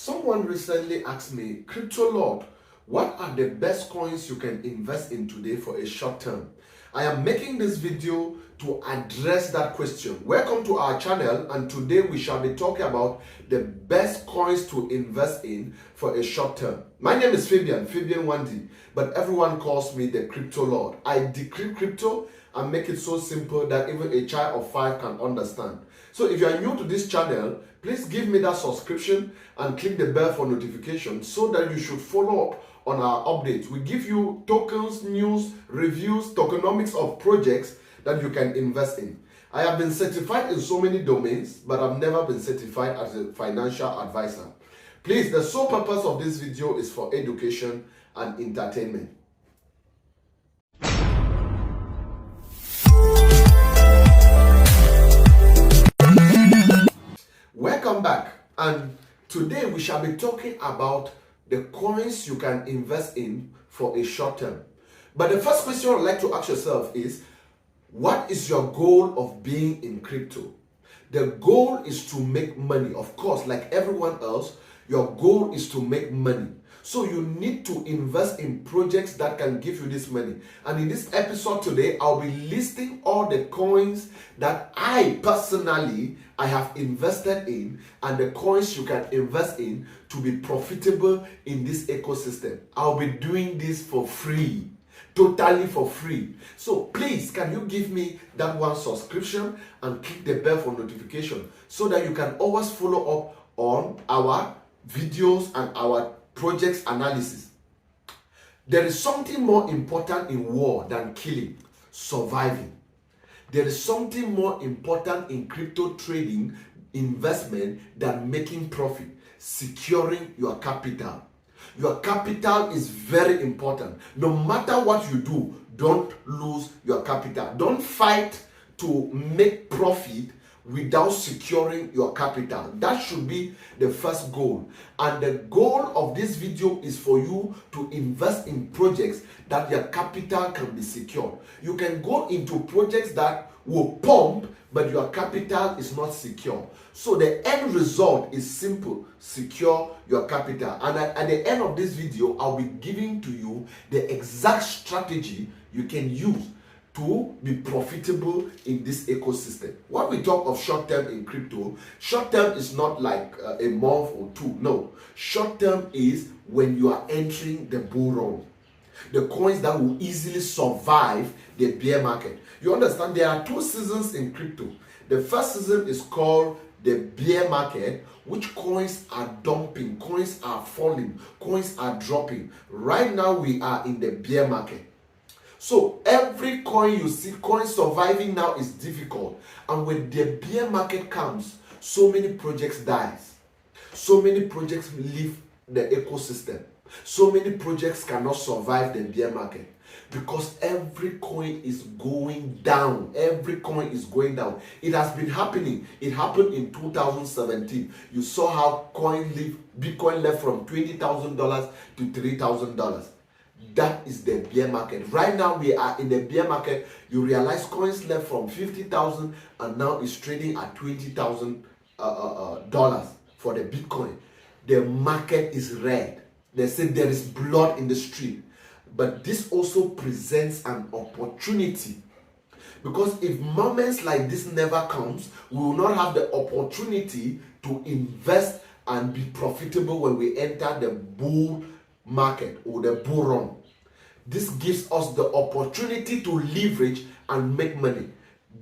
Someone recently asked me, Crypto Lord, what are the best coins you can invest in today for a short term? I am making this video to address that question. Welcome to our channel, and today we shall be talking about the best coins to invest in for a short term. My name is Fabian Wandi, but everyone calls me the Crypto Lord. I decrypt crypto and make it so simple that even a child of 5 can understand. So if you are new to this channel, please give me that subscription and click the bell for notifications so that you should follow up on our updates. We give you tokens, news, reviews, tokenomics of projects that you can invest in. I have been certified in so many domains, but I've never been certified as a financial advisor. Please, the sole purpose of this video is for education and entertainment. Welcome back, and today we shall be talking about the coins you can invest in for a short term. But the first question I'd like to ask yourself is, what is your goal of being in crypto? The goal is to make money. Of course, like everyone else, your goal is to make money. So you need to invest in projects that can give you this money. And in this episode today, I'll be listing all the coins that I personally have invested in and the coins you can invest in to be profitable in this ecosystem. I'll be doing this for free. Totally for free. So please, can you give me that one subscription and click the bell for notification so that you can always follow up on our videos and our projects analysis. There is something more important in war than killing, surviving. There is something more important in crypto trading, investment, than making profit, securing your capital. Your capital is very important. No matter what you do, don't lose your capital. Don't fight to make profit without securing your capital. That should be the first goal. And the goal of this video is for you to invest in projects that your capital can be secured. You can go into projects that will pump, but your capital is not secure. So the end result is simple: secure your capital. And at the end of this video, I'll be giving to you the exact strategy you can use to be profitable in this ecosystem. When we talk of short term in crypto, short term is not like a month or two. No, short term is when you are entering the bull run. The coins that will easily survive the bear market. You understand, there are two seasons in crypto. The first season is called the bear market, which coins are dumping, coins are falling, coins are dropping. Right now we are in the bear market. So every coin you see, coin surviving now is difficult. And when the bear market comes, so many projects dies. So many projects leave the ecosystem. So many projects cannot survive the bear market because every coin is going down. Every coin is going down. It has been happening. It happened in 2017. You saw how Bitcoin left from $20,000 to $3,000. That is the bear market. Right now we are in the bear market. You realize coins left from $50,000 and now it's trading at $20,000 for the Bitcoin. The market is red. They say there is blood in the street. But this also presents an opportunity. Because if moments like this never comes, we will not have the opportunity to invest and be profitable when we enter the bull market or the bull run. This gives us the opportunity to leverage and make money.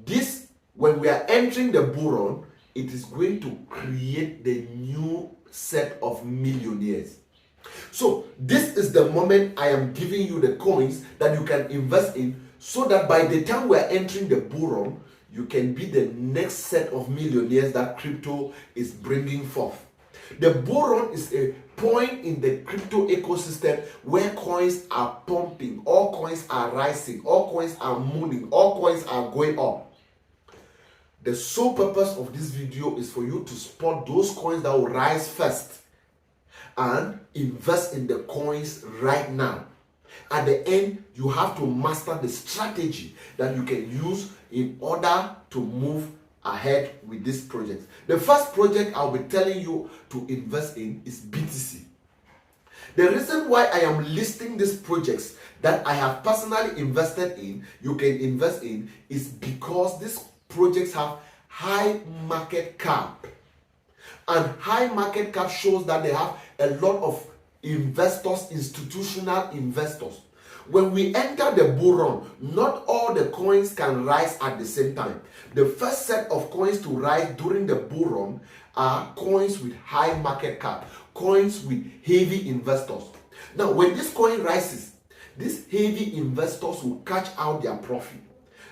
This, when we are entering the bull run, it is going to create the new set of millionaires. So this is the moment I am giving you the coins that you can invest in so that by the time we are entering the bull run, you can be the next set of millionaires that crypto is bringing forth. The bull run is a point in the crypto ecosystem where coins are pumping, all coins are rising, all coins are moving, all coins are going up. The sole purpose of this video is for you to spot those coins that will rise first and invest in the coins right now. At the end, you have to master the strategy that you can use in order to move ahead with this project. The first project I'll be telling you to invest in is BTC. The reason why I am listing these projects that I have personally invested in, you can invest in, is because these projects have high market cap. And high market cap shows that they have a lot of investors, institutional investors. When we enter the bull run, not all the coins can rise at the same time. The first set of coins to rise during the bull run are coins with high market cap, coins with heavy investors. Now, when this coin rises, these heavy investors will catch out their profit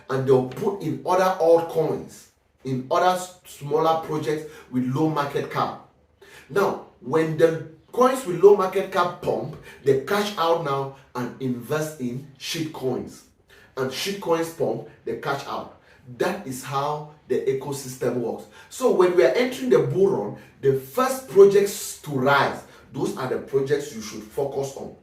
and they'll put in other altcoins, in other smaller projects with low market cap. Now, when the coins with low market cap pump, they cash out now and invest in shit coins. And shit coins pump, they cash out. That is how the ecosystem works. So when we are entering the bull run, the first projects to rise, those are the projects you should focus on.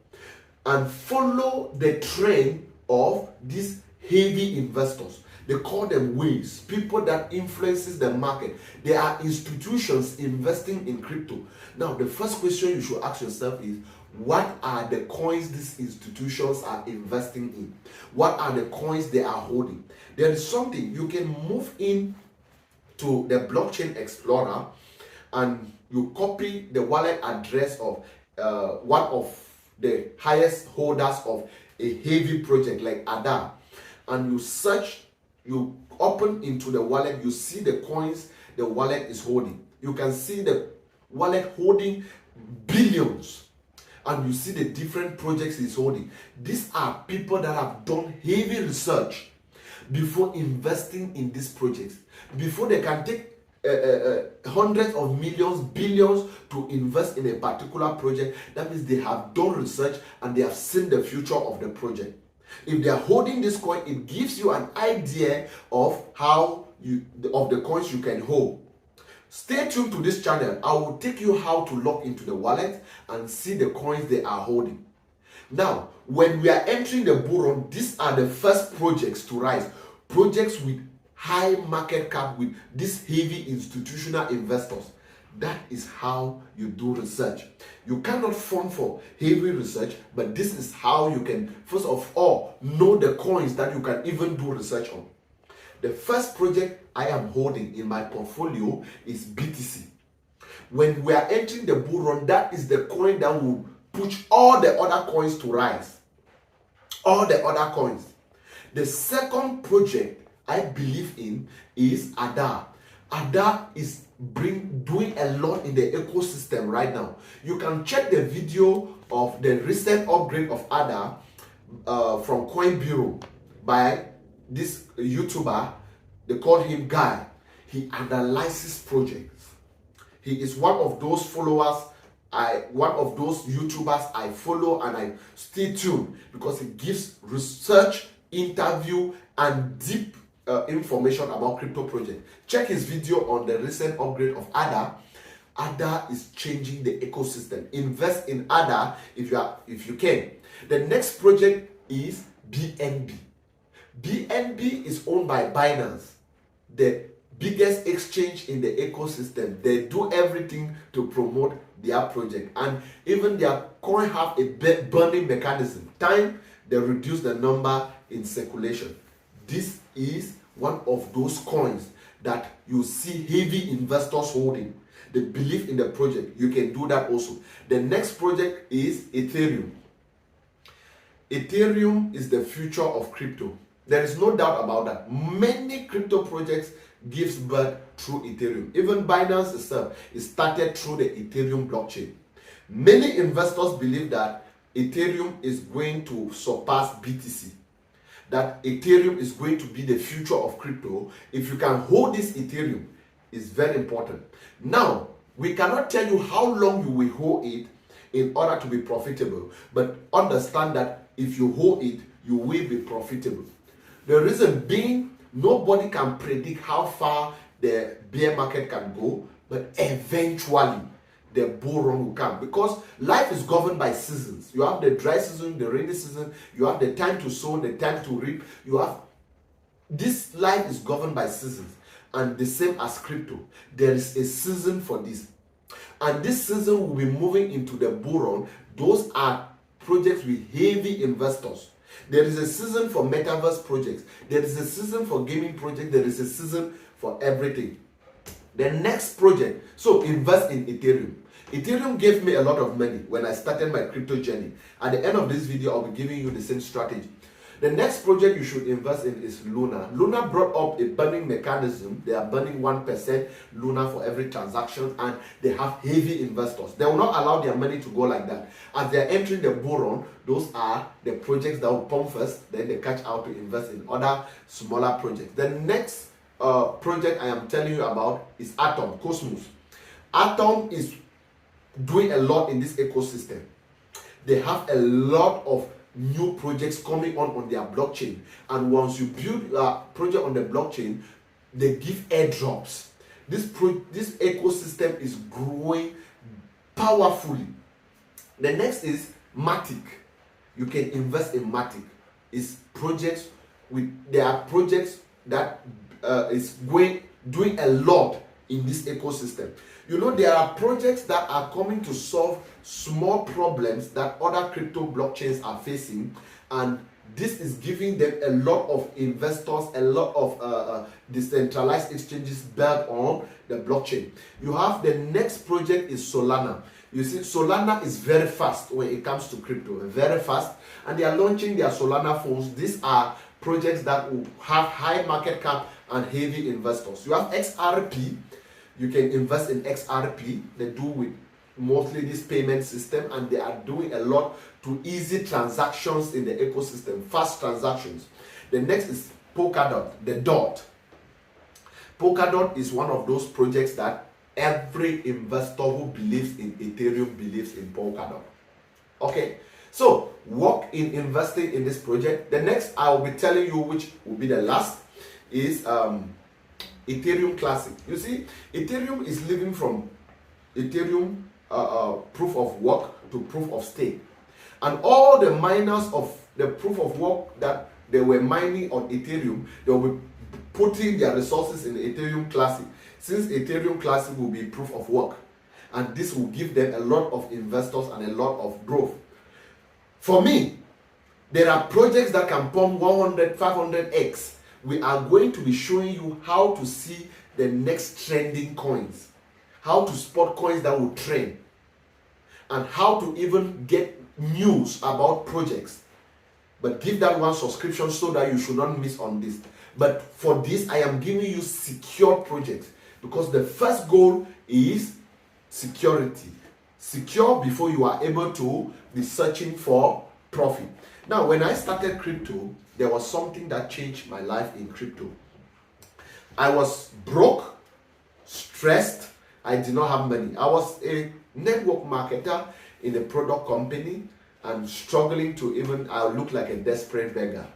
And follow the trend of these heavy investors. They call them waves, people that influences the market. They are institutions investing in crypto. Now, the first question you should ask yourself is, what are the coins these institutions are investing in? What are the coins they are holding? There is something you can move in to the blockchain explorer and you copy the wallet address of one of the highest holders of a heavy project like ADA, and you search, you open into the wallet, you see the coins the wallet is holding. You can see the wallet holding billions, and you see the different projects it's holding. These are people that have done heavy research before investing in these projects. Before they can take hundreds of millions, billions to invest in a particular project, that means they have done research and they have seen the future of the project. If they are holding this coin, it gives you an idea of the coins you can hold. Stay tuned to this channel. I will take you how to log into the wallet and see the coins they are holding. Now, when we are entering the bull run, these are the first projects to rise. Projects with high market cap, with these heavy institutional investors. That is how you do research. You cannot fund for heavy research, but this is how you can, first of all, know the coins that you can even do research on. The first project I am holding in my portfolio is BTC. When we are entering the bull run, that is the coin that will push all the other coins to rise. All the other coins. The second project I believe in is ADA. ADA is doing a lot in the ecosystem right now. You can check the video of the recent upgrade of ADA from Coin Bureau by this YouTuber. They call him Guy. He analyzes projects. He is one of those followers, one of those YouTubers I follow, and I stay tuned because he gives research, interview, and deep information about crypto project. Check his video on the recent upgrade of ADA. ADA is changing the ecosystem. Invest in ADA if you can. The next project is BNB. BNB is owned by Binance, the biggest exchange in the ecosystem. They do everything to promote their project, and even their coin have a burning mechanism. Time they reduce the number in circulation. This is one of those coins that you see heavy investors holding. They believe in the project. You can do that also. The next project is Ethereum. Ethereum is the future of crypto. There is no doubt about that. Many crypto projects gives birth through Ethereum. Even Binance itself is started through the Ethereum blockchain. Many investors believe that Ethereum is going to surpass BTC. That Ethereum is going to be the future of crypto. If you can hold this Ethereum, it's very important. Now, we cannot tell you how long you will hold it in order to be profitable, but understand that if you hold it, you will be profitable. The reason being, nobody can predict how far the bear market can go, but eventually the bull run will come, because life is governed by seasons. You have the dry season, the rainy season, you have the time to sow, the time to reap. This life is governed by seasons, And the same as crypto, there is a season for this. And this season will be moving into the bull run. Those are projects with heavy investors. There is a season for metaverse projects. There is a season for gaming projects. There is a season for everything. The next project, so invest in Ethereum. Ethereum gave me a lot of money when I started my crypto journey. At the end of this video, I'll be giving you the same strategy. The next project you should invest in is Luna. Luna brought up a burning mechanism. They are burning 1% Luna for every transaction, and they have heavy investors. They will not allow their money to go like that. As they are entering the bull run, those are the projects that will pump first, then they catch out to invest in other smaller projects. The next project I am telling you about is Atom, Cosmos. Atom is doing a lot in this ecosystem. They have a lot of new projects coming on their blockchain, and once you build a project on the blockchain, they give airdrops. This ecosystem is growing powerfully. The next is Matic. You can invest in Matic. There are projects that is doing a lot in this ecosystem. You know, there are projects that are coming to solve small problems that other crypto blockchains are facing, and this is giving them a lot of investors, a lot of decentralized exchanges built on the blockchain. You have the next project is Solana. You see, Solana is very fast when it comes to crypto, very fast, and they are launching their Solana phones. These are projects that will have high market cap and heavy investors. You have XRP. You can invest in XRP. They do with mostly this payment system, and they are doing a lot to easy transactions in the ecosystem, fast transactions. The next is Polkadot, the dot. Polkadot is one of those projects that every investor who believes in Ethereum believes in Polkadot. Okay, so work in investing in this project. The next I will be telling you, which will be the last, is Ethereum Classic. You see, Ethereum is living from Ethereum proof of work to proof of stake, and all the miners of the proof of work that they were mining on Ethereum, they will be putting their resources in Ethereum Classic, since Ethereum Classic will be proof of work, and this will give them a lot of investors and a lot of growth. For me, there are projects that can pump 100, 500x. We are going to be showing you how to see the next trending coins, how to spot coins that will trend, and how to even get news about projects. But give that one subscription so that you should not miss on this. But for this, I am giving you secure projects, because the first goal is security. Secure before you are able to be searching for profit. Now, when I started crypto, there was something that changed my life in crypto. I was broke, stressed, I did not have money. I was a network marketer in a product company and struggling to even, I look like a desperate beggar.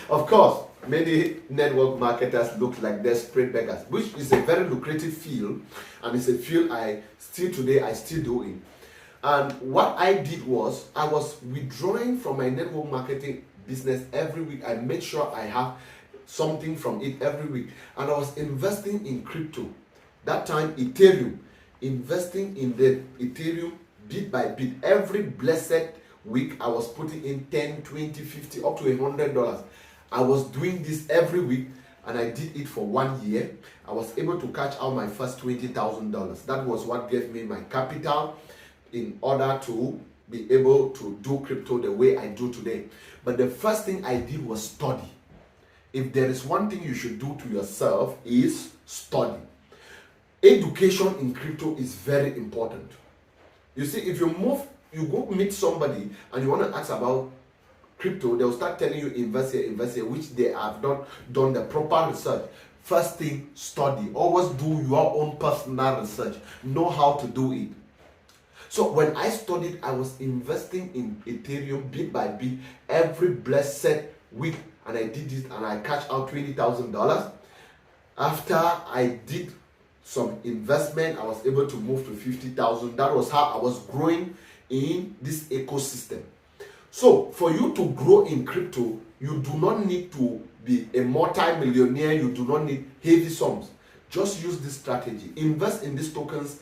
Of course, many network marketers look like desperate beggars, which is a very lucrative field, and it's a field I still do it. And what I did was, I was withdrawing from my network marketing business every week. I made sure I have something from it every week, and I was investing in crypto. That time, Ethereum, investing in the Ethereum bit by bit. Every blessed week, I was putting in 10, 20, 50, up to $100. I was doing this every week, and I did it for 1 year. I was able to catch out my first $20,000. That was what gave me my capital in order to be able to do crypto the way I do today. But the first thing I did was study. If there is one thing you should do to yourself, is study. Education in crypto is very important. You see, if you go meet somebody and you want to ask about crypto, they'll start telling you invest here, which they have not done the proper research. First thing, study. Always do your own personal research. Know how to do it. So when I studied, I was investing in Ethereum bit by bit every blessed week, and I did it, and I cashed out $20,000. After I did some investment, I was able to move to 50,000. That was how I was growing in this ecosystem. So for you to grow in crypto, You do not need to be a multi-millionaire. You do not need heavy sums. Just use this strategy. Invest in these tokens.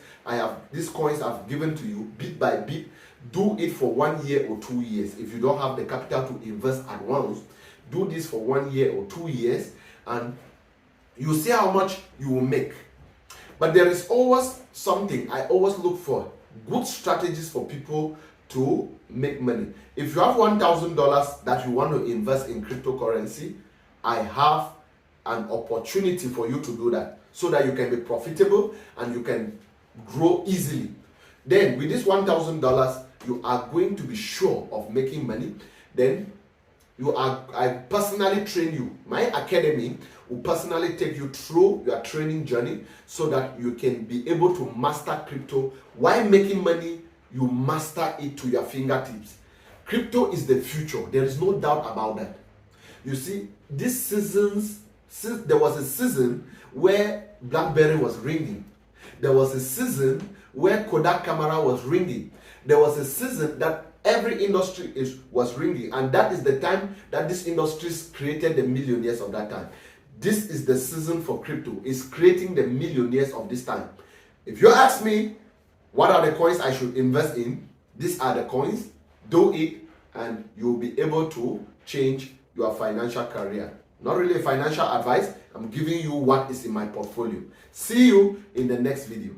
These coins I've given to you bit by bit. Do it for 1 year or 2 years. If you don't have the capital to invest at once, do this for 1 year or 2 years, and you see how much you will make. But there is always something I always look for: good strategies for people to make money. If you have $1,000 that you want to invest in cryptocurrency, I have an opportunity for you to do that, so that you can be profitable and you can grow easily. Then with this $1,000, you are going to be sure of making money. Then I personally train you. My academy will personally take you through your training journey, so that you can be able to master crypto. While making money, you master it to your fingertips. Crypto is the future. There is no doubt about that. You see, there was a season where BlackBerry was ringing. There was a season where Kodak camera was ringing. There was a season that every industry was ringing, and that is the time that these industries created the millionaires of that time. This is the season for crypto. It's creating the millionaires of this time. If you ask me, what are the coins I should invest in? These are the coins. Do it, and you'll be able to change your financial career. Not really a financial advice. I'm giving you what is in my portfolio. See you in the next video.